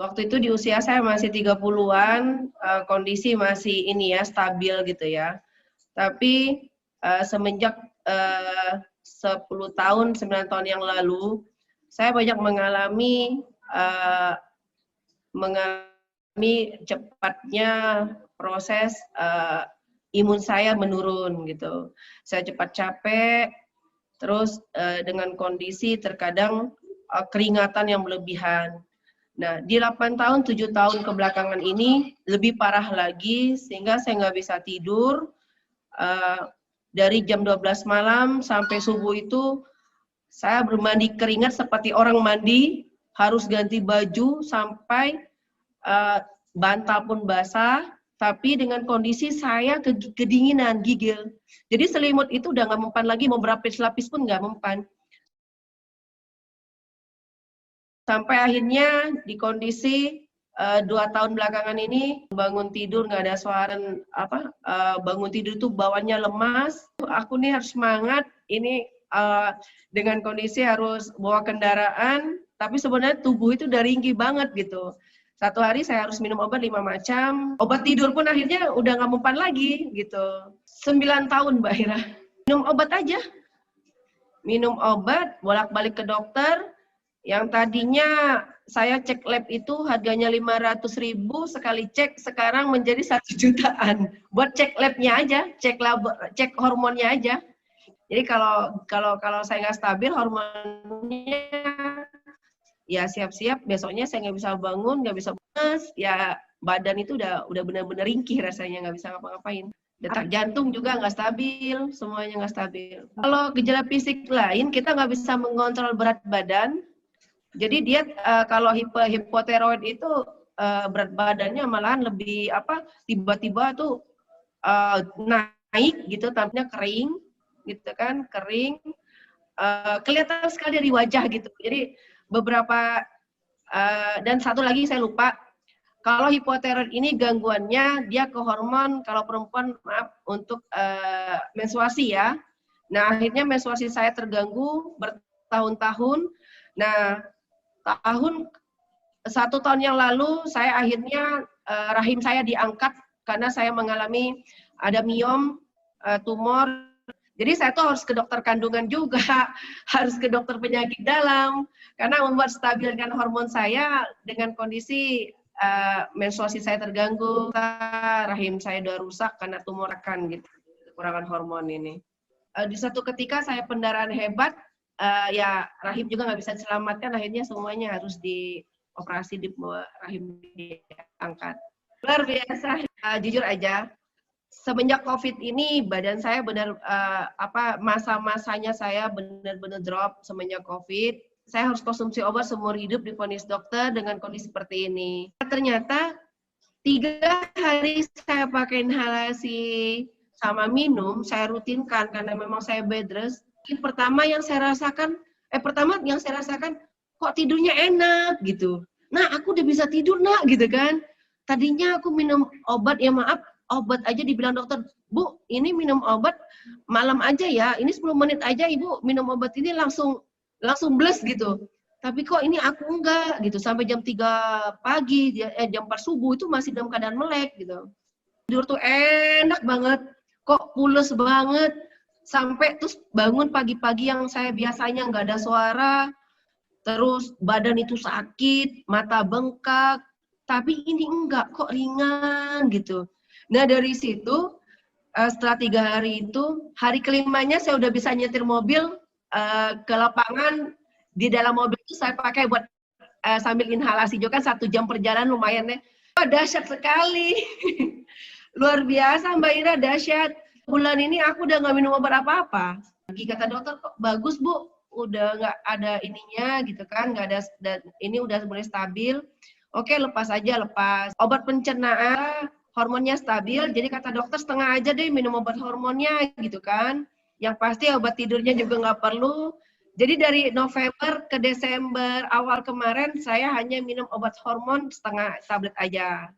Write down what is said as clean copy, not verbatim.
Waktu itu di usia saya masih 30-an, kondisi masih ini ya, stabil gitu ya. Tapi semenjak 10 tahun, 9 tahun yang lalu, saya banyak mengalami cepatnya proses imun saya menurun gitu. Saya cepat capek, terus dengan kondisi terkadang keringatan yang berlebihan. Nah, di 8 tahun, 7 tahun kebelakangan ini lebih parah lagi sehingga saya nggak bisa tidur. Dari jam 12 malam sampai subuh itu saya bermandi keringat seperti orang mandi, harus ganti baju sampai bantal pun basah, tapi dengan kondisi saya kedinginan, gigil. Jadi selimut itu udah nggak mempan lagi, mau berlapis-lapis pun nggak mempan. Sampai akhirnya di kondisi 2 tahun belakangan ini bangun tidur nggak ada suara bangun tidur tuh bawaannya lemas. Aku nih harus semangat ini dengan kondisi harus bawa kendaraan, tapi sebenarnya tubuh itu udah ringkih banget gitu. Satu hari saya harus minum obat 5 macam. Obat tidur pun akhirnya udah nggak mempan lagi gitu. 9 tahun Mbak Ira. Minum obat aja. Minum obat, bolak-balik ke dokter. Yang tadinya saya cek lab itu harganya 500.000 sekali cek, sekarang menjadi 1 jutaan. Buat cek labnya aja, cek hormonnya aja. Jadi kalau saya nggak stabil hormonnya, ya siap-siap besoknya saya nggak bisa bangun, nggak bisa bangun, ya badan itu udah benar-benar ringkih rasanya, nggak bisa ngapa-ngapain. Detak jantung juga nggak stabil, semuanya nggak stabil. Kalau gejala fisik lain, kita nggak bisa mengontrol berat badan. Jadi dia kalau hipotiroid itu berat badannya malahan lebih tiba-tiba tuh naik gitu, tampaknya kering gitu kan, kering, kelihatan sekali dari wajah gitu. Jadi beberapa dan satu lagi saya lupa, kalau hipotiroid ini gangguannya dia ke hormon, kalau perempuan maaf untuk menstruasi ya. Nah akhirnya menstruasi saya terganggu bertahun-tahun. Nah 1 tahun yang lalu saya akhirnya rahim saya diangkat karena saya mengalami ada miom, tumor. Jadi saya tuh harus ke dokter kandungan juga, harus ke dokter penyakit dalam karena membuat stabilkan hormon saya dengan kondisi menstruasi saya terganggu, rahim saya udah rusak karena tumor kan gitu, kekurangan hormon ini. Di satu ketika saya pendarahan hebat, ya rahim juga nggak bisa diselamatkan, akhirnya semuanya harus dioperasi, di rahim diangkat. Luar biasa, jujur aja, semenjak COVID ini badan saya benar masa-masanya saya benar-benar drop semenjak COVID. Saya harus konsumsi obat seumur hidup divonis dokter dengan kondisi seperti ini. Ternyata 3 hari saya pakai inhalasi sama minum, saya rutinkan karena memang saya bed rest. Pertama yang saya rasakan kok tidurnya enak gitu. Nah, aku udah bisa tidur nak gitu kan. Tadinya aku minum obat, ya maaf, obat aja dibilang dokter, Bu, ini minum obat malam aja ya. Ini 10 menit aja Ibu minum obat ini langsung bles gitu. Tapi kok ini aku enggak gitu. Sampai jam 3 pagi, jam 4 subuh itu masih dalam keadaan melek gitu. Tidur tuh enak banget. Kok pules banget. Sampai terus bangun pagi-pagi yang saya biasanya nggak ada suara, terus badan itu sakit, mata bengkak, tapi ini enggak, kok ringan gitu. Nah dari situ, setelah 3 hari itu, hari kelimanya saya udah bisa nyetir mobil ke lapangan, di dalam mobil itu saya pakai buat sambil inhalasi juga kan 1 jam perjalanan lumayan ya. Oh, dahsyat sekali. Luar biasa Mbak Ira, dahsyat. Bulan ini aku udah nggak minum obat apa-apa. Lagi kata dokter, kok bagus Bu, udah nggak ada ininya gitu kan, nggak ada, ini udah mulai stabil. Oke, lepas aja, lepas. Obat pencernaan, hormonnya stabil, jadi kata dokter setengah aja deh minum obat hormonnya gitu kan. Yang pasti obat tidurnya juga nggak perlu. Jadi dari November ke Desember awal kemarin saya hanya minum obat hormon setengah tablet aja.